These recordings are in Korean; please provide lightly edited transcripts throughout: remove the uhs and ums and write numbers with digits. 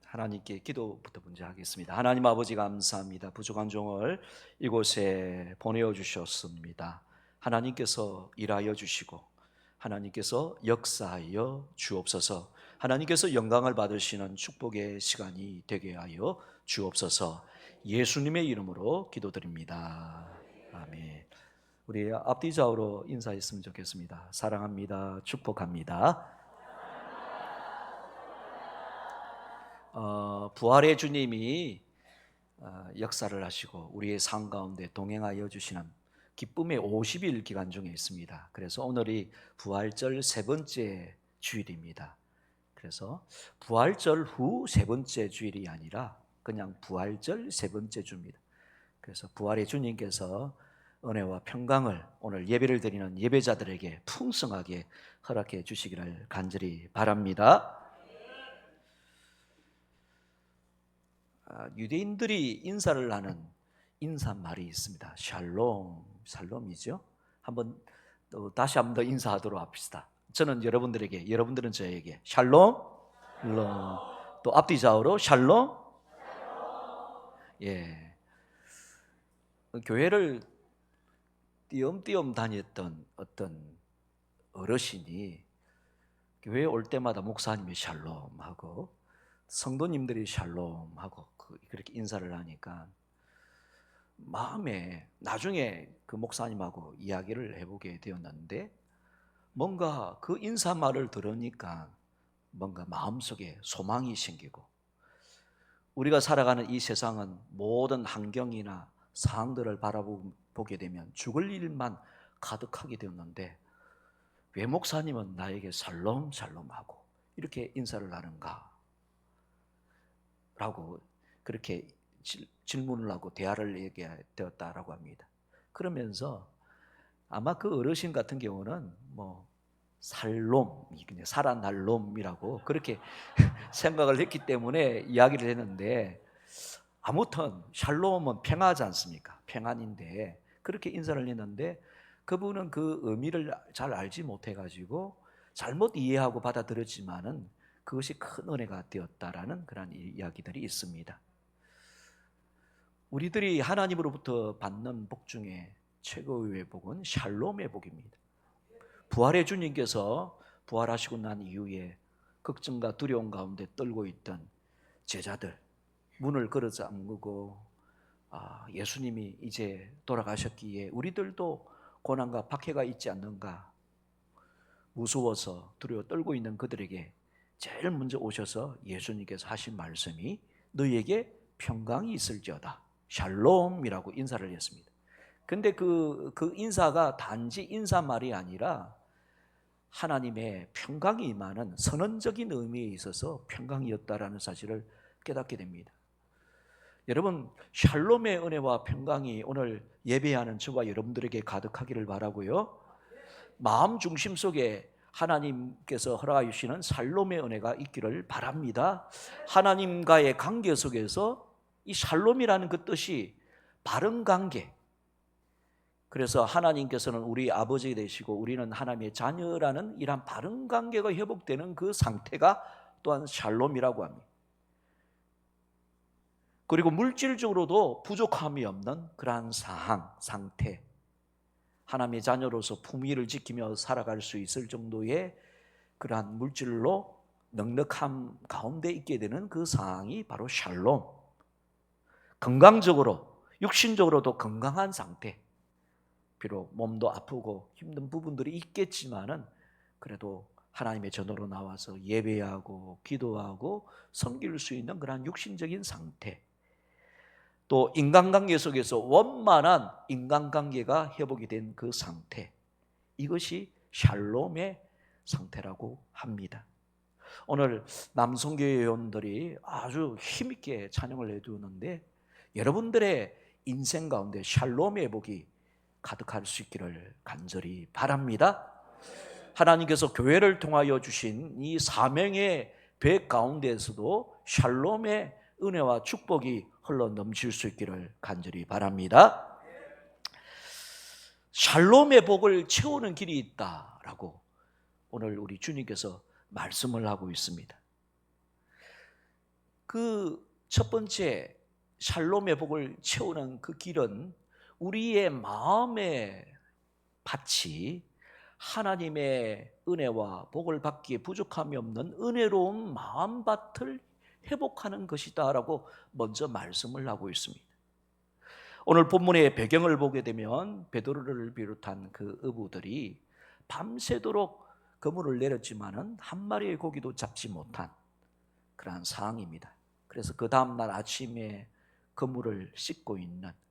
하나님께 기도부터 먼저 하겠습니다. 하나님 아버지 감사합니다. 부족한 종을 이곳에 보내어 주셨습니다. 하나님께서 일하여 주시고 하나님께서 역사하여 주옵소서. 하나님께서 영광을 받으시는 축복의 시간이 되게 하여 주옵소서. 예수님의 이름으로 기도드립니다. 아멘. 우리 앞뒤 좌우로 인사했으면 좋겠습니다. 사랑합니다. 축복합니다. 부활의 주님이 역사를 하시고 우리의 삶 가운데 동행하여 주시는 기쁨의 50일 기간 중에 있습니다. 그래서 오늘이 부활절 세 번째 주일입니다. 그래서 부활절 후 세 번째 주일이 아니라 그냥 부활절 세 번째 주입니다. 그래서 부활의 주님께서 은혜와 평강을 오늘 예배를 드리는 예배자들에게 풍성하게 허락해 주시기를 간절히 바랍니다. 유대인들이 인사를 하는 인사말이 있습니다. 샬롬, 샬롬이죠. 한번 다시 한번 더 인사하도록 합시다. 저는 여러분들에게, 여러분들은 저에게 샬롬, 샬롬. 또 앞뒤 좌우로 샬롬. 예, 교회를 띄엄띄엄 다녔던 어떤 어르신이 교회에 올 때마다 목사님이 샬롬하고 성도님들이 샬롬하고 그렇게 인사를 하니까 마음에 나중에 그 목사님하고 이야기를 해보게 되었는데 뭔가 그 인사말을 들으니까 뭔가 마음속에 소망이 생기고 우리가 살아가는 이 세상은 모든 환경이나 상황들을 바라보게 되면 죽을 일만 가득하게 되었는데 왜 목사님은 나에게 샬롬 샬롬하고 이렇게 인사를 하는가 라고 그렇게 질문을 하고 대화를 얘기되었다라고 합니다. 그러면서 아마 그 어르신 같은 경우는 뭐 살롬, 살아날 놈이라고 그렇게 생각을 했기 때문에 이야기를 했는데 아무튼 샬롬은 평화지 않습니까? 평안인데 그렇게 인사를 했는데 그분은 그 의미를 잘 알지 못해가지고 잘못 이해하고 받아들였지만은 그것이 큰 은혜가 되었다라는 그런 이야기들이 있습니다. 우리들이 하나님으로부터 받는 복 중에 최고의 복은 샬롬의 복입니다. 부활의 주님께서 부활하시고 난 이후에 걱정과 두려움 가운데 떨고 있던 제자들 문을 걸어 잠그고 예수님이 이제 돌아가셨기에 우리들도 고난과 박해가 있지 않는가 무서워서 두려워 떨고 있는 그들에게 제일 먼저 오셔서 예수님께서 하신 말씀이 너희에게 평강이 있을지어다 샬롬이라고 인사를 했습니다. 근데 그 인사가 단지 인사말이 아니라 하나님의 평강이 임하는 선언적인 의미에 있어서 평강이었다라는 사실을 깨닫게 됩니다. 여러분 샬롬의 은혜와 평강이 오늘 예배하는 저와 여러분들에게 가득하기를 바라고요. 마음 중심 속에 하나님께서 허락하여 주시는 샬롬의 은혜가 있기를 바랍니다. 하나님과의 관계 속에서 이 샬롬이라는 그 뜻이 바른 관계, 그래서 하나님께서는 우리 아버지 되시고 우리는 하나님의 자녀라는 이러한 바른 관계가 회복되는 그 상태가 또한 샬롬이라고 합니다. 그리고 물질적으로도 부족함이 없는 그러한 상태, 하나님의 자녀로서 품위를 지키며 살아갈 수 있을 정도의 그러한 물질로 넉넉함 가운데 있게 되는 그 상황이 바로 샬롬. 건강적으로, 육신적으로도 건강한 상태. 비록 몸도 아프고 힘든 부분들이 있겠지만은 그래도 하나님의 전으로 나와서 예배하고 기도하고 섬길 수 있는 그런 육신적인 상태, 또 인간관계 속에서 원만한 인간관계가 회복이 된 그 상태, 이것이 샬롬의 상태라고 합니다. 오늘 남성교회 회원들이 아주 힘있게 찬양을 해두는데 여러분들의 인생 가운데 샬롬의 복이 가득할 수 있기를 간절히 바랍니다. 하나님께서 교회를 통하여 주신 이 사명의 배 가운데에서도 샬롬의 은혜와 축복이 흘러 넘칠 수 있기를 간절히 바랍니다. 샬롬의 복을 채우는 길이 있다라고 오늘 우리 주님께서 말씀을 하고 있습니다. 그 첫 번째 샬롬의 복을 채우는 그 길은 우리의 마음의 밭이 하나님의 은혜와 복을 받기에 부족함이 없는 은혜로운 마음밭을 회복하는 것이다라고 먼저 말씀을 하고 있습니다. 오늘 본문의 배경을 보게 되면 베드로를 비롯한 그 어부들이 밤새도록 그물을 내렸지만은 한 마리의 고기도 잡지 못한 그러한 상황입니다. 그래서 그 다음날 아침에 그물을 씻고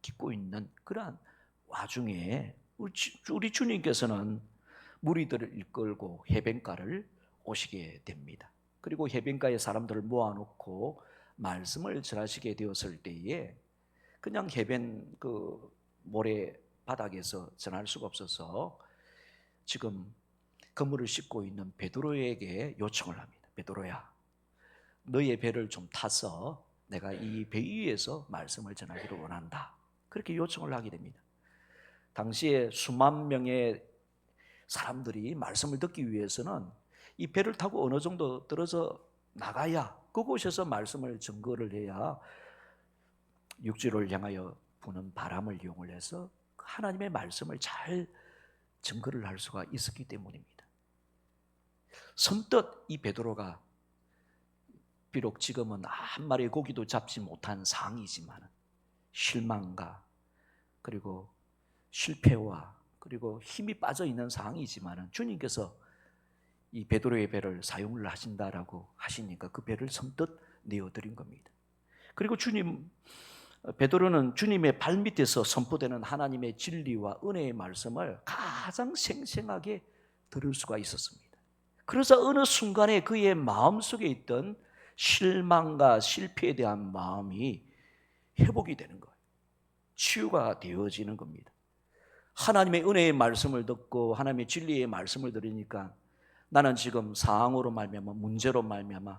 깃고 있는 그러한 와중에 우리 주님께서는 무리들을 이끌고 해변가를 오시게 됩니다. 그리고 해변가에 사람들을 모아놓고 말씀을 전하시게 되었을 때에 그냥 해변 그 모래 바닥에서 전할 수가 없어서 지금 그물을 싣고 있는 베드로에게 요청을 합니다. 베드로야, 너의 배를 좀 타서 내가 이 배 위에서 말씀을 전하기를 원한다. 그렇게 요청을 하게 됩니다. 당시에 수만 명의 사람들이 말씀을 듣기 위해서는 이 배를 타고 어느 정도 떨어져 나가야 그곳에서 말씀을 증거를 해야 육지를 향하여 부는 바람을 이용을 해서 하나님의 말씀을 잘 증거를 할 수가 있었기 때문입니다. 선뜻 이 베드로가 비록 지금은 한 마리의 고기도 잡지 못한 상황이지만 실망과 그리고 실패와 그리고 힘이 빠져 있는 상황이지만 주님께서 이 베드로의 배를 사용을 하신다라고 하시니까 그 배를 선뜻 내어드린 겁니다. 그리고 베드로는 주님의 발밑에서 선포되는 하나님의 진리와 은혜의 말씀을 가장 생생하게 들을 수가 있었습니다. 그래서 어느 순간에 그의 마음속에 있던 실망과 실패에 대한 마음이 회복이 되는 거예요. 치유가 되어지는 겁니다. 하나님의 은혜의 말씀을 듣고 하나님의 진리의 말씀을 들으니까 나는 지금 상황으로 말미암아 문제로 말미암아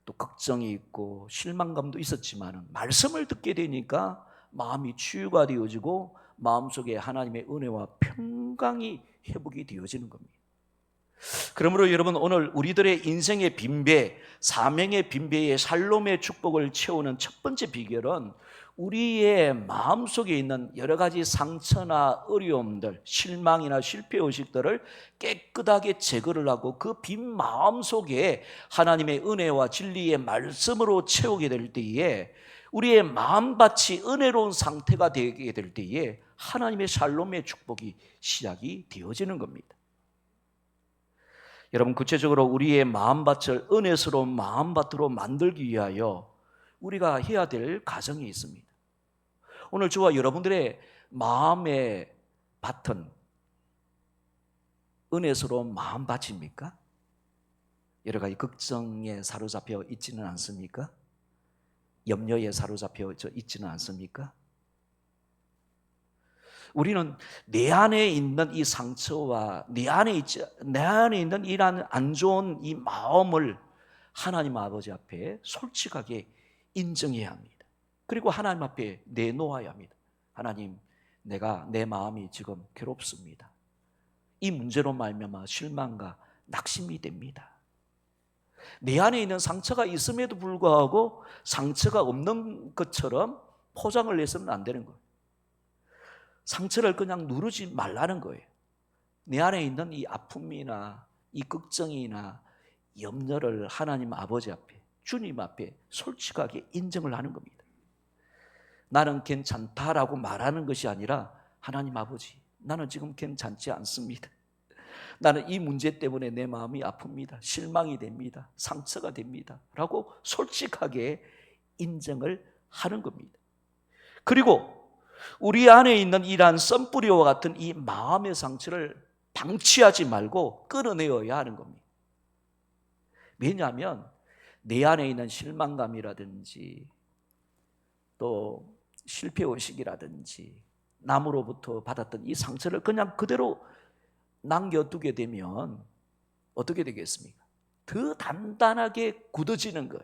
또 걱정이 있고 실망감도 있었지만 말씀을 듣게 되니까 마음이 치유가 되어지고 마음속에 하나님의 은혜와 평강이 회복이 되어지는 겁니다. 그러므로 여러분, 오늘 우리들의 인생의 빈배, 사명의 빈배에 샬롬의 축복을 채우는 첫 번째 비결은 우리의 마음속에 있는 여러 가지 상처나 어려움들, 실망이나 실패의식들을 깨끗하게 제거를 하고 그 빈 마음속에 하나님의 은혜와 진리의 말씀으로 채우게 될 때에 우리의 마음밭이 은혜로운 상태가 되게 될 때에 하나님의 샬롬의 축복이 시작이 되어지는 겁니다. 여러분, 구체적으로 우리의 마음밭을 은혜스러운 마음밭으로 만들기 위하여 우리가 해야 될 과정이 있습니다. 오늘 저와 여러분들의 마음의 밭은 은혜스러운 마음밭입니까? 여러 가지 걱정에 사로잡혀 있지는 않습니까? 염려에 사로잡혀 있지는 않습니까? 우리는 내 안에 있는 이 상처와 내 안에 있는 이러한 안 좋은 이 마음을 하나님 아버지 앞에 솔직하게 인정해야 합니다. 그리고 하나님 앞에 내놓아야 합니다. 하나님, 내 마음이 지금 괴롭습니다. 이 문제로 말미암아 실망과 낙심이 됩니다. 내 안에 있는 상처가 있음에도 불구하고 상처가 없는 것처럼 포장을 해서는 안 되는 거예요. 상처를 그냥 누르지 말라는 거예요. 내 안에 있는 이 아픔이나 이 걱정이나 염려를 하나님 아버지 앞에, 주님 앞에 솔직하게 인정을 하는 겁니다. 나는 괜찮다라고 말하는 것이 아니라 하나님 아버지, 나는 지금 괜찮지 않습니다. 나는 이 문제 때문에 내 마음이 아픕니다. 실망이 됩니다. 상처가 됩니다. 라고 솔직하게 인정을 하는 겁니다. 그리고 우리 안에 있는 이러한 썬뿌리와 같은 이 마음의 상처를 방치하지 말고 끌어내어야 하는 겁니다. 왜냐하면 내 안에 있는 실망감이라든지 또 실패의식이라든지 남으로부터 받았던 이 상처를 그냥 그대로 남겨두게 되면 어떻게 되겠습니까? 더 단단하게 굳어지는 거예요.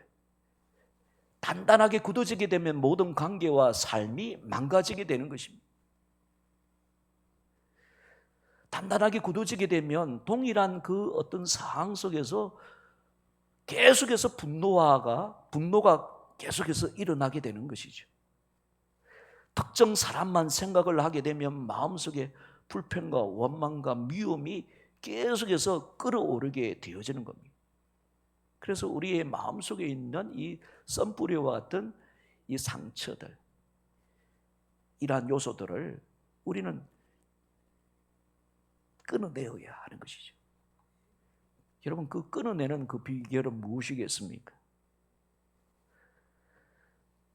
단단하게 굳어지게 되면 모든 관계와 삶이 망가지게 되는 것입니다. 단단하게 굳어지게 되면 동일한 그 어떤 상황 속에서 계속해서 분노가 계속해서 일어나게 되는 것이죠. 특정 사람만 생각을 하게 되면 마음속에 불편과 원망과 미움이 계속해서 끌어오르게 되어지는 겁니다. 그래서 우리의 마음속에 있는 이 썬뿌리와 같은 이 상처들, 이러한 요소들을 우리는 끊어내어야 하는 것이죠. 여러분, 그 끊어내는 그 비결은 무엇이겠습니까?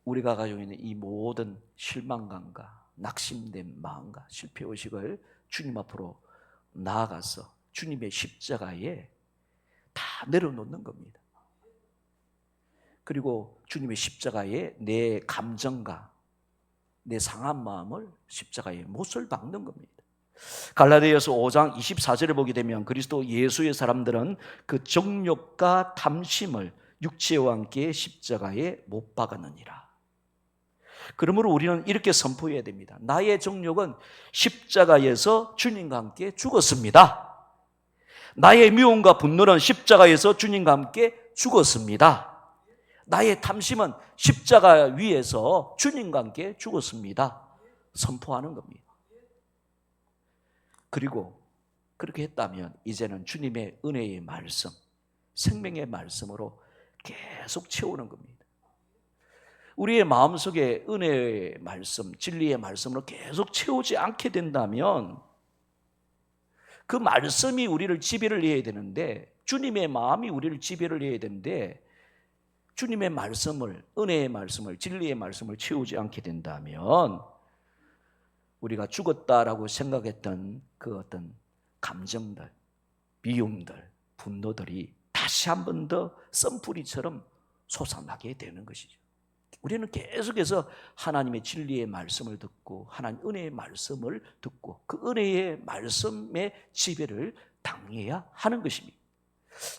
우리가 가지고 있는 이 모든 실망감과 낙심된 마음과 실패의식을 주님 앞으로 나아가서 주님의 십자가에 다 내려놓는 겁니다. 그리고 주님의 십자가에 내 감정과 내 상한 마음을 십자가에 못을 박는 겁니다. 갈라디아서 5장 24절에 보게 되면 그리스도 예수의 사람들은 그 정욕과 탐심을 육체와 함께 십자가에 못 박았느니라. 그러므로 우리는 이렇게 선포해야 됩니다. 나의 정욕은 십자가에서 주님과 함께 죽었습니다. 나의 미움과 분노는 십자가에서 주님과 함께 죽었습니다. 나의 탐심은 십자가 위에서 주님과 함께 죽었습니다. 선포하는 겁니다. 그리고 그렇게 했다면 이제는 주님의 은혜의 말씀, 생명의 말씀으로 계속 채우는 겁니다. 우리의 마음속에 은혜의 말씀, 진리의 말씀으로 계속 채우지 않게 된다면 그 말씀이 우리를 지배를 해야 되는데, 주님의 마음이 우리를 지배를 해야 되는데, 주님의 말씀을, 은혜의 말씀을, 진리의 말씀을 채우지 않게 된다면 우리가 죽었다라고 생각했던 그 어떤 감정들, 미움들, 분노들이 다시 한 번 더 썬뿌리처럼 솟아나게 되는 것이죠. 우리는 계속해서 하나님의 진리의 말씀을 듣고 하나님 은혜의 말씀을 듣고 그 은혜의 말씀의 지배를 당해야 하는 것입니다.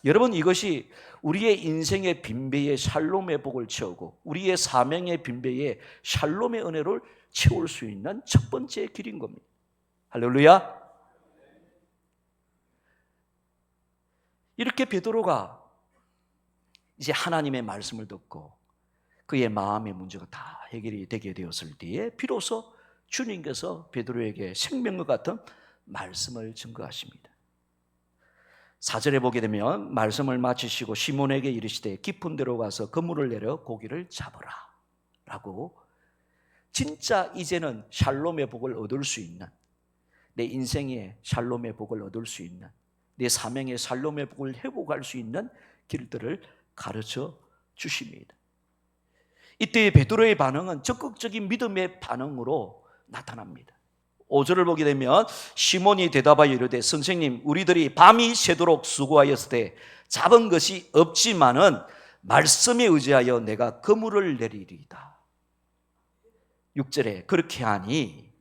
여러분, 이것이 우리의 인생의 빈배에 샬롬의 복을 채우고 우리의 사명의 빈배에 샬롬의 은혜를 채울 수 있는 첫 번째 길인 겁니다. 할렐루야. 이렇게 베드로가 이제 하나님의 말씀을 듣고 그의 마음의 문제가 다 해결이 되게 되었을 때에 비로소 주님께서 베드로에게 생명과 같은 말씀을 증거하십니다. 4절에 보게 되면 말씀을 마치시고 시몬에게 이르시되 깊은 데로 가서 그물을 내려 고기를 잡으라 라고, 진짜 이제는 샬롬의 복을 얻을 수 있는, 내 인생의 샬롬의 복을 얻을 수 있는, 내 사명의 샬롬의 복을 회복할 수 있는 길들을 가르쳐 주십니다. 이때의 베드로의 반응은 적극적인 믿음의 반응으로 나타납니다. 5절을 보게 되면 시몬이 대답하여 이르되 선생님, 우리들이 밤이 새도록 수고하였으되 잡은 것이 없지만은 말씀에 의지하여 내가 그물을 내리리이다. 6절에 그렇게 하니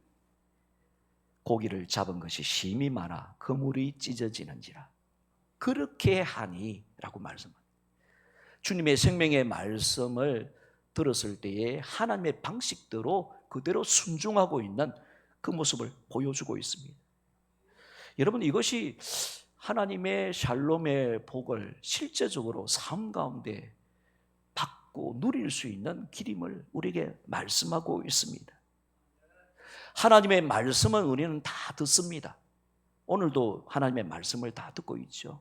고기를 잡은 것이 심히 많아 그물이 찢어지는지라. 그렇게 하니 라고 말씀합니다. 주님의 생명의 말씀을 들었을 때에 하나님의 방식대로 그대로 순종하고 있는 그 모습을 보여주고 있습니다. 여러분, 이것이 하나님의 샬롬의 복을 실제적으로 삶 가운데 받고 누릴 수 있는 길임을 우리에게 말씀하고 있습니다. 하나님의 말씀은 우리는 다 듣습니다. 오늘도 하나님의 말씀을 다 듣고 있죠.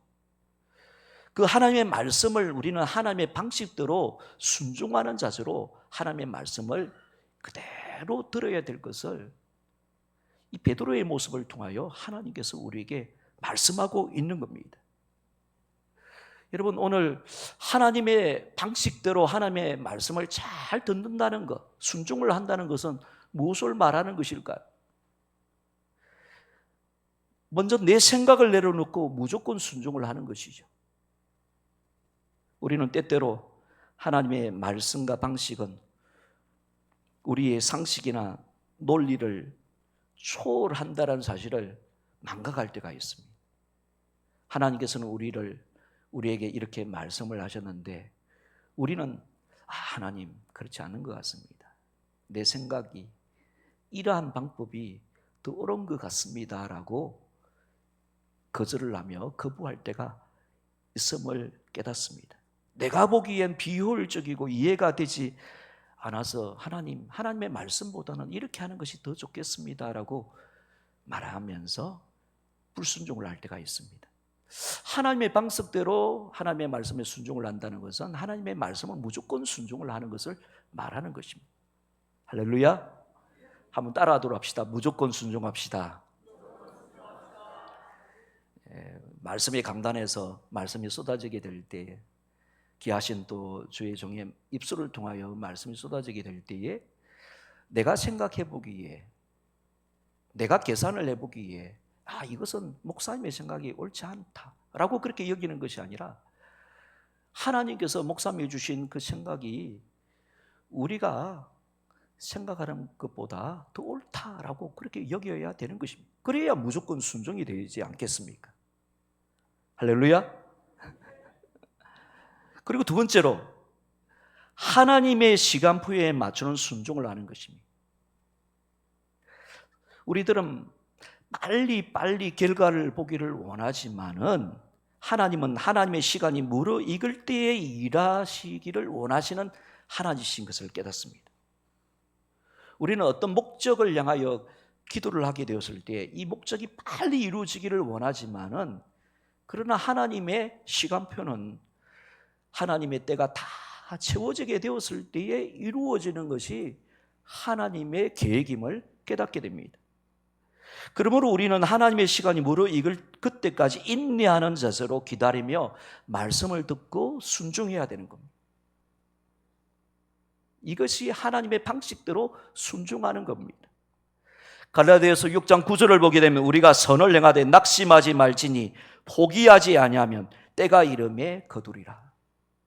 그 하나님의 말씀을 우리는 하나님의 방식대로 순종하는 자세로 하나님의 말씀을 그대로 들어야 될 것을 이 베드로의 모습을 통하여 하나님께서 우리에게 말씀하고 있는 겁니다. 여러분, 오늘 하나님의 방식대로 하나님의 말씀을 잘 듣는다는 것, 순종을 한다는 것은 무엇을 말하는 것일까요? 먼저 내 생각을 내려놓고 무조건 순종을 하는 것이죠. 우리는 때때로 하나님의 말씀과 방식은 우리의 상식이나 논리를 초월한다는 사실을 망각할 때가 있습니다. 하나님께서는 우리에게 이렇게 말씀을 하셨는데 우리는 하나님, 그렇지 않은 것 같습니다. 내 생각이 이러한 방법이 더 옳은 것 같습니다 라고 거절을 하며 거부할 때가 있음을 깨닫습니다. 내가 보기엔 비효율적이고 이해가 되지 않아서 하나님의 말씀보다는 이렇게 하는 것이 더 좋겠습니다라고 말하면서 불순종을 할 때가 있습니다. 하나님의 방식대로 하나님의 말씀에 순종을 한다는 것은 하나님의 말씀을 무조건 순종을 하는 것을 말하는 것입니다. 할렐루야. 한번 따라하도록 합시다. 무조건 순종합시다. 말씀이 강단에서 말씀이 쏟아지게 될 때에, 귀하신 또 주의 종의 입술을 통하여 말씀이 쏟아지게 될 때에 내가 생각해 보기에, 내가 계산을 해보기에 이것은 목사님의 생각이 옳지 않다라고 그렇게 여기는 것이 아니라 하나님께서 목사님이 주신 그 생각이 우리가 생각하는 것보다 더 옳다라고 그렇게 여겨야 되는 것입니다. 그래야 무조건 순종이 되지 않겠습니까? 할렐루야. 그리고 두 번째로 하나님의 시간표에 맞추는 순종을 하는 것입니다. 우리들은 빨리 결과를 보기를 원하지만은 하나님은 하나님의 시간이 무르익을 때에 일하시기를 원하시는 하나님이신 것을 깨닫습니다. 우리는 어떤 목적을 향하여 기도를 하게 되었을 때 이 목적이 빨리 이루어지기를 원하지만은, 그러나 하나님의 시간표는 하나님의 때가 다 채워지게 되었을 때에 이루어지는 것이 하나님의 계획임을 깨닫게 됩니다. 그러므로 우리는 하나님의 시간이 무르익을 그때까지 인내하는 자세로 기다리며 말씀을 듣고 순종해야 되는 겁니다. 이것이 하나님의 방식대로 순종하는 겁니다. 갈라디아서 6장 9절을 보게 되면 우리가 선을 행하되 낙심하지 말지니 포기하지 아니하면 때가 이름에 거두리라.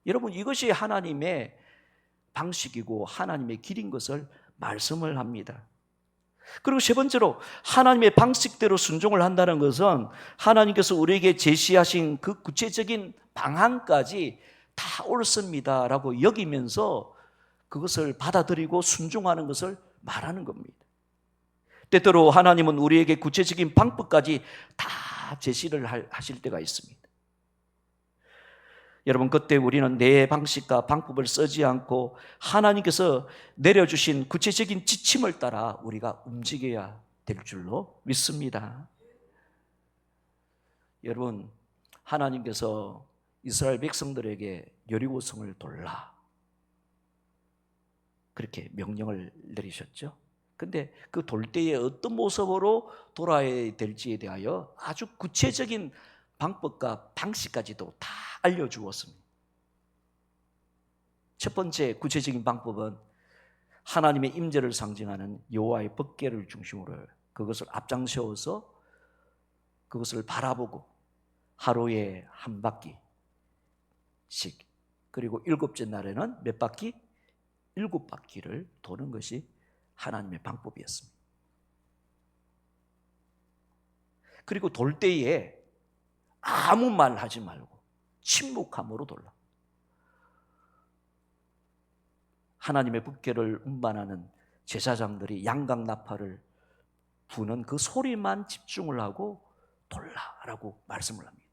여러분, 이것이 하나님의 방식이고 하나님의 길인 것을 말씀을 합니다. 그리고 세 번째로 하나님의 방식대로 순종을 한다는 것은 하나님께서 우리에게 제시하신 그 구체적인 방안까지 다 옳습니다라고 여기면서 그것을 받아들이고 순종하는 것을 말하는 겁니다. 때때로 하나님은 우리에게 구체적인 방법까지 다 제시를 하실 때가 있습니다. 여러분, 그때 우리는 내 방식과 방법을 쓰지 않고 하나님께서 내려주신 구체적인 지침을 따라 우리가 움직여야 될 줄로 믿습니다. 여러분, 하나님께서 이스라엘 백성들에게 여리고성을 돌라 그렇게 명령을 내리셨죠. 근데 그 돌 때에 어떤 모습으로 돌아야 될지에 대하여 아주 구체적인 방법과 방식까지도 다 알려주었습니다. 첫 번째 구체적인 방법은 하나님의 임재를 상징하는 여호와의 법궤를 중심으로 그것을 앞장세워서 그것을 바라보고 하루에 한 바퀴씩, 그리고 일곱째 날에는 몇 바퀴? 7바퀴를 도는 것이 하나님의 방법이었습니다. 그리고 돌 때에 아무 말 하지 말고 침묵함으로 돌라. 하나님의 법궤를 운반하는 제사장들이 양각 나팔을 부는 그 소리만 집중을 하고 돌라라고 말씀을 합니다.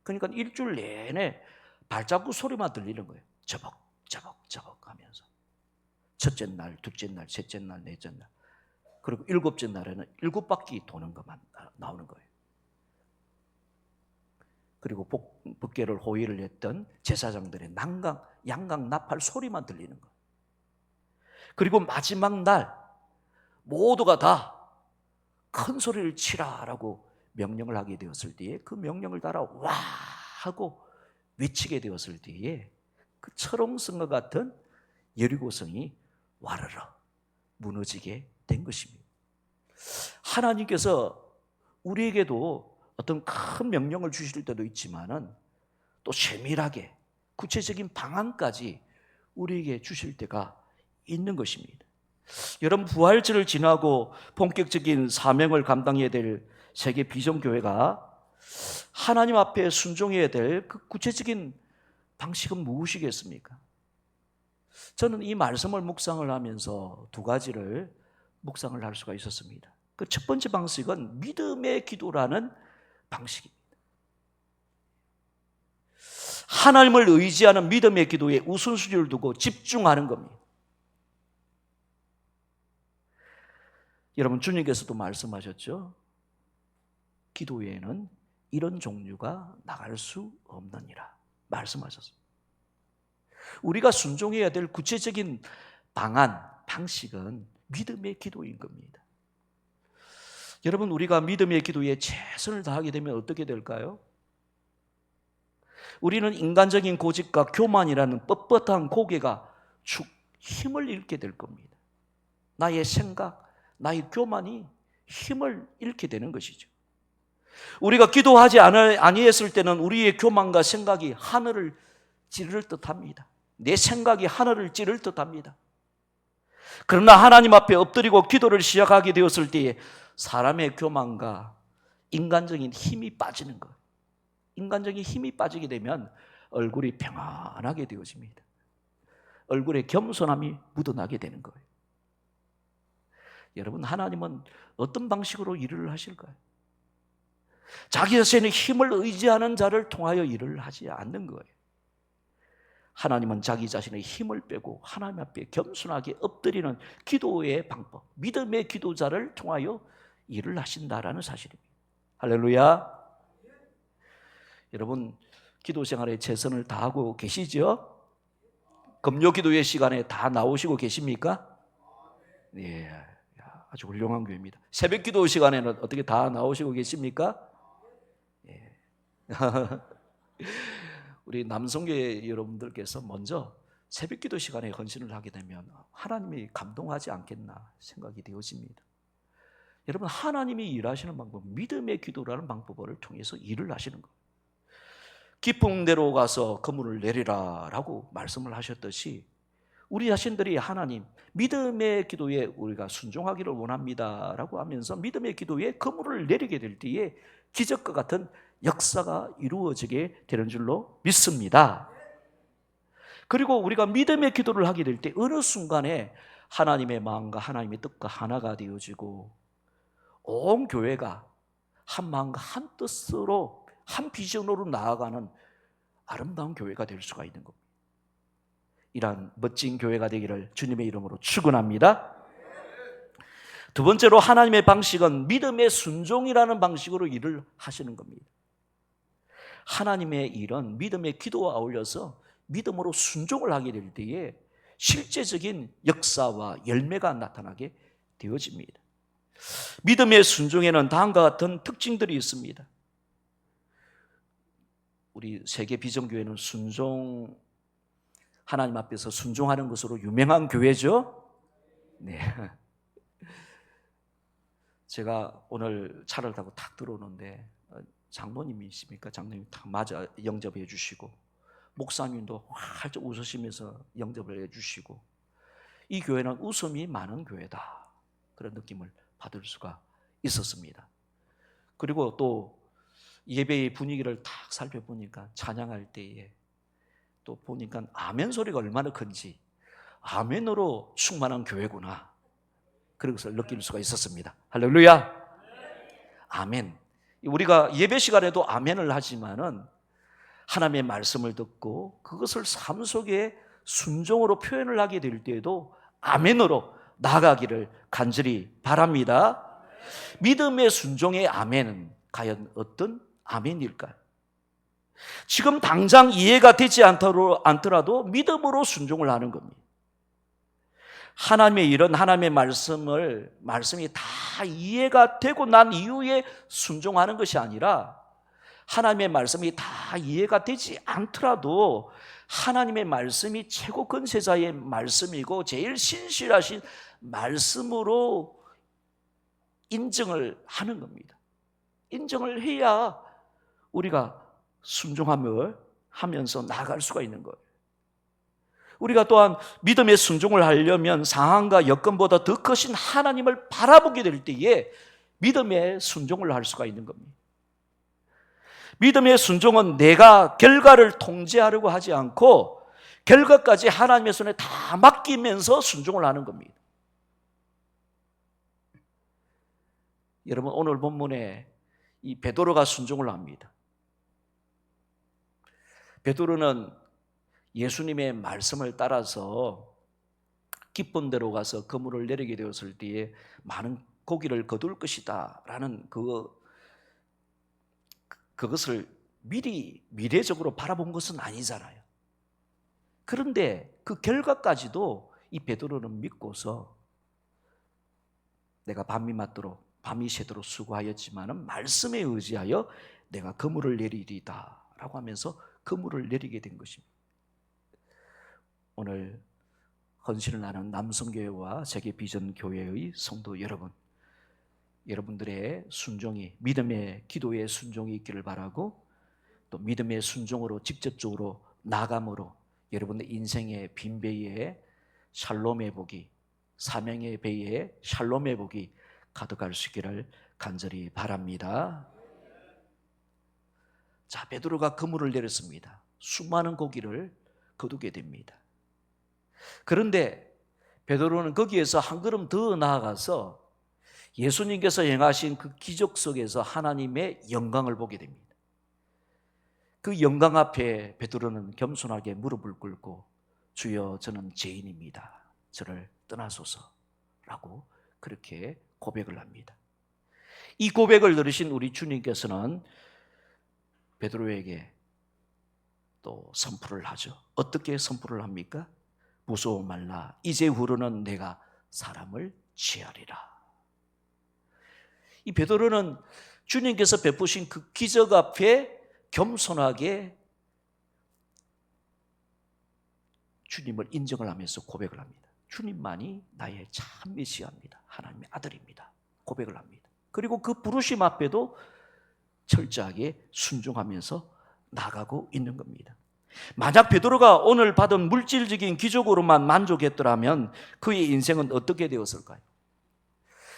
그러니까 일주일 내내 발자국 소리만 들리는 거예요. 저벅저벅저벅 하면서 첫째 날, 둘째 날, 셋째 날, 넷째 날, 그리고 7째 날에는 7바퀴 도는 것만 나오는 거예요. 그리고 법궤를 호위를 했던 제사장들의 양각 나팔 소리만 들리는 거예요. 그리고 마지막 날 모두가 다 큰 소리를 치라라고 명령을 하게 되었을 때에 그 명령을 따라 와 하고 외치게 되었을 때에 그 철옹성과 같은 여리고성이 와르르 무너지게 된 것입니다. 하나님께서 우리에게도 어떤 큰 명령을 주실 때도 있지만은 또 세밀하게 구체적인 방안까지 우리에게 주실 때가 있는 것입니다. 여러분, 부활절을 지나고 본격적인 사명을 감당해야 될 세계 비전교회가 하나님 앞에 순종해야 될 그 구체적인 방식은 무엇이겠습니까? 저는 이 말씀을 묵상을 하면서 두 가지를 묵상을 할 수가 있었습니다. 그 첫 번째 방식은 믿음의 기도라는 방식입니다. 하나님을 의지하는 믿음의 기도에 우선순위를 두고 집중하는 겁니다. 여러분, 주님께서도 말씀하셨죠? 기도에는 이런 종류가 나갈 수 없느니라 말씀하셨어요. 우리가 순종해야 될 구체적인 방안, 방식은 믿음의 기도인 겁니다. 여러분, 우리가 믿음의 기도에 최선을 다하게 되면 어떻게 될까요? 우리는 인간적인 고집과 교만이라는 뻣뻣한 고개가 축 힘을 잃게 될 겁니다. 나의 생각, 나의 교만이 힘을 잃게 되는 것이죠. 우리가 기도하지 아니했을 때는 우리의 교만과 생각이 하늘을 찌를 듯합니다. 내 생각이 하늘을 찌를 듯합니다. 그러나 하나님 앞에 엎드리고 기도를 시작하게 되었을 때에 사람의 교만과 인간적인 힘이 빠지는 것. 인간적인 힘이 빠지게 되면 얼굴이 평안하게 되어집니다. 얼굴에 겸손함이 묻어나게 되는 거예요. 여러분, 하나님은 어떤 방식으로 일을 하실까요? 자기 자신의 힘을 의지하는 자를 통하여 일을 하지 않는 거예요. 하나님은 자기 자신의 힘을 빼고 하나님 앞에 겸손하게 엎드리는 기도의 방법, 믿음의 기도자를 통하여 일을 하신다라는 사실입니다. 할렐루야. 여러분, 기도 생활에 최선을 다하고 계시죠? 금요 기도의 시간에 다 나오시고 계십니까? 네, 아주 훌륭한 교회입니다. 새벽 기도 시간에는 어떻게 다 나오시고 계십니까? 네. 우리 남성교회 여러분들께서 먼저 새벽 기도 시간에 헌신을 하게 되면 하나님이 감동하지 않겠나 생각이 되어집니다. 여러분, 하나님이 일하시는 방법, 믿음의 기도라는 방법을 통해서 일을 하시는 거예요. 깊은 데로 가서 그물을 내리라 라고 말씀을 하셨듯이 우리 자신들이 하나님, 믿음의 기도에 우리가 순종하기를 원합니다 라고 하면서 믿음의 기도에 그물을 내리게 될 때에 기적과 같은 역사가 이루어지게 되는 줄로 믿습니다. 그리고 우리가 믿음의 기도를 하게 될 때 어느 순간에 하나님의 마음과 하나님의 뜻과 하나가 되어지고 온 교회가 한 마음과 한 뜻으로 한 비전으로 나아가는 아름다운 교회가 될 수가 있는 겁니다. 이러한 멋진 교회가 되기를 주님의 이름으로 축원합니다. 두 번째로 하나님의 방식은 믿음의 순종이라는 방식으로 일을 하시는 겁니다. 하나님의 일은 믿음의 기도와 어울려서 믿음으로 순종을 하게 될 때에 실제적인 역사와 열매가 나타나게 되어집니다. 믿음의 순종에는 다음과 같은 특징들이 있습니다. 우리 세계 비전교회는 하나님 앞에서 순종하는 것으로 유명한 교회죠. 네. 제가 오늘 차를 타고 탁 들어오는데 장모님이십니까? 장모님 탁 맞아 영접해 주시고 목사님도 활짝 웃으시면서 영접을 해 주시고 이 교회는 웃음이 많은 교회다. 그런 느낌을 받을 수가 있었습니다. 그리고 또 예배의 분위기를 딱 살펴보니까 찬양할 때에 또 보니까 아멘 소리가 얼마나 큰지 아멘으로 충만한 교회구나. 그런 것을 느낄 수가 있었습니다. 할렐루야. 아멘. 우리가 예배 시간에도 아멘을 하지만은 하나님의 말씀을 듣고 그것을 삶 속에 순종으로 표현을 하게 될 때에도 아멘으로 나아가기를 간절히 바랍니다. 믿음의 순종의 아멘은 과연 어떤 아멘일까요? 지금 당장 이해가 되지 않더라도 믿음으로 순종을 하는 겁니다. 하나님의 일은 하나님의 말씀이 다 이해가 되고 난 이후에 순종하는 것이 아니라 하나님의 말씀이 다 이해가 되지 않더라도 하나님의 말씀이 최고 권세자의 말씀이고 제일 신실하신 말씀으로 인정을 하는 겁니다. 인정을 해야 우리가 순종함을 하면서 나아갈 수가 있는 거예요. 우리가 또한 믿음의 순종을 하려면 상황과 여건보다 더 크신 하나님을 바라보게 될 때에 믿음의 순종을 할 수가 있는 겁니다. 믿음의 순종은 내가 결과를 통제하려고 하지 않고 결과까지 하나님의 손에 다 맡기면서 순종을 하는 겁니다. 여러분, 오늘 본문에 이 베드로가 순종을 합니다. 베드로는 예수님의 말씀을 따라서 기쁜 데로 가서 그물을 내리게 되었을 때에 많은 고기를 거둘 것이다 라는 그것을 미리 미래적으로 바라본 것은 아니잖아요. 그런데 그 결과까지도 이 베드로는 믿고서 내가 밤이 맞도록 밤이 새도록 수고하였지만 말씀에 의지하여 내가 그물을 내리리다 라고 하면서 그물을 내리게 된 것입니다. 오늘 헌신을 하는 남성교회와 세계비전교회의 성도 여러분, 여러분들의 순종이, 믿음의 기도의 순종이 있기를 바라고, 또 믿음의 순종으로 직접적으로 나감으로 여러분의 인생의 빈배에 샬롬의 복이, 사명의 배에 샬롬의 복이 가득할 수 있기를 간절히 바랍니다. 자, 베드로가 그물을 내렸습니다. 수많은 고기를 거두게 됩니다. 그런데 베드로는 거기에서 한 걸음 더 나아가서 예수님께서 행하신 그 기적 속에서 하나님의 영광을 보게 됩니다. 그 영광 앞에 베드로는 겸손하게 무릎을 꿇고 주여 저는 죄인입니다. 저를 떠나소서라고 그렇게 고백을 합니다. 이 고백을 들으신 우리 주님께서는 베드로에게 또 선포를 하죠. 어떻게 선포를 합니까? 무서워 말라. 이제후로는 내가 사람을 취하리라. 이 베드로는 주님께서 베푸신 그 기적 앞에 겸손하게 주님을 인정을 하면서 고백을 합니다. 주님만이 나의 참 메시아입니다. 하나님의 아들입니다. 고백을 합니다. 그리고 그 부르심 앞에도 철저하게 순종하면서 나가고 있는 겁니다. 만약 베드로가 오늘 받은 물질적인 기적으로만 만족했더라면 그의 인생은 어떻게 되었을까요?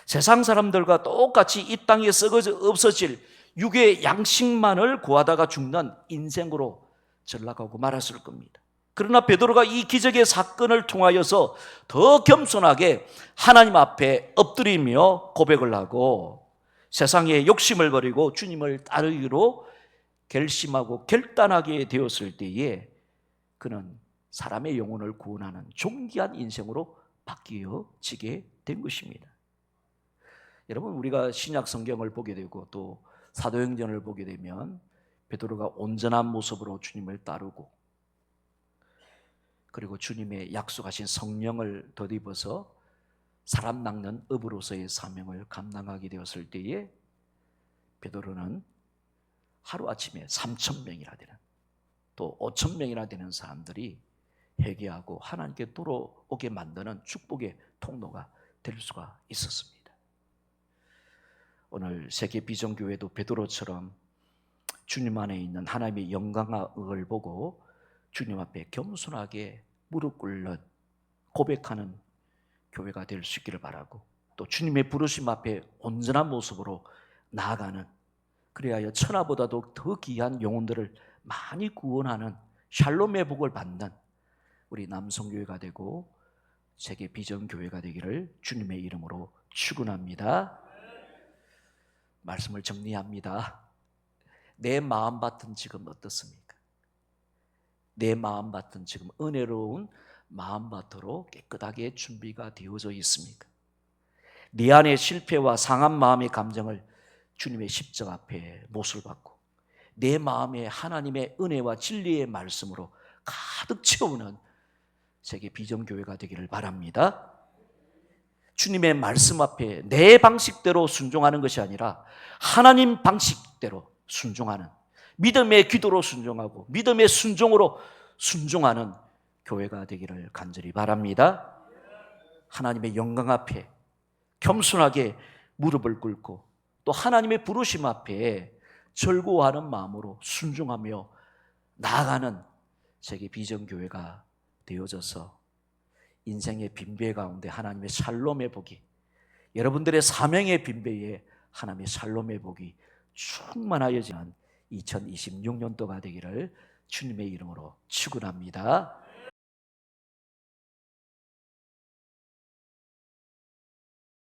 세상 사람들과 똑같이 이 땅에 썩어져 없어질 육의 양식만을 구하다가 죽는 인생으로 전락하고 말았을 겁니다. 그러나 베드로가 이 기적의 사건을 통하여서 더 겸손하게 하나님 앞에 엎드리며 고백을 하고 세상의 욕심을 버리고 주님을 따르기로 결심하고 결단하게 되었을 때에 그는 사람의 영혼을 구원하는 존귀한 인생으로 바뀌어지게 된 것입니다. 여러분, 우리가 신약 성경을 보게 되고 또 사도행전을 보게 되면 베드로가 온전한 모습으로 주님을 따르고 그리고 주님의 약속하신 성령을 덧입어서 사람 낚는 업으로서의 사명을 감당하게 되었을 때에 베드로는 하루아침에 3,000명이나 되는 또 5,000명이나 되는 사람들이 회개하고 하나님께 돌아오게 만드는 축복의 통로가 될 수가 있었습니다. 오늘 세계비전교회도 베드로처럼 주님 안에 있는 하나님의 영광을 보고 주님 앞에 겸손하게 무릎 꿇는 고백하는 교회가 될 수 있기를 바라고, 또 주님의 부르심 앞에 온전한 모습으로 나아가는, 그래야 천하보다도 더 귀한 영혼들을 많이 구원하는 샬롬의 복을 받는 우리 남성교회가 되고 세계비전교회가 되기를 주님의 이름으로 축원합니다. 말씀을 정리합니다. 내 마음밭은 지금 어떻습니까? 내 마음밭은 지금 은혜로운 마음밭으로 깨끗하게 준비가 되어져 있습니까? 네 안의 실패와 상한 마음의 감정을 주님의 십자가 앞에 못을 받고 내 마음에 하나님의 은혜와 진리의 말씀으로 가득 채우는 세계비전교회가 되기를 바랍니다. 주님의 말씀 앞에 내 방식대로 순종하는 것이 아니라 하나님 방식대로 순종하는, 믿음의 기도로 순종하고 믿음의 순종으로 순종하는 교회가 되기를 간절히 바랍니다. 하나님의 영광 앞에 겸손하게 무릎을 꿇고 또 하나님의 부르심 앞에 절구하는 마음으로 순종하며 나아가는 세계비전교회가 되어져서 인생의 빈배 가운데 하나님의 샬롬의 복이, 여러분들의 사명의 빈배에 하나님의 샬롬의 복이 충만하여지는 2026년도가 되기를 주님의 이름으로 축원합니다.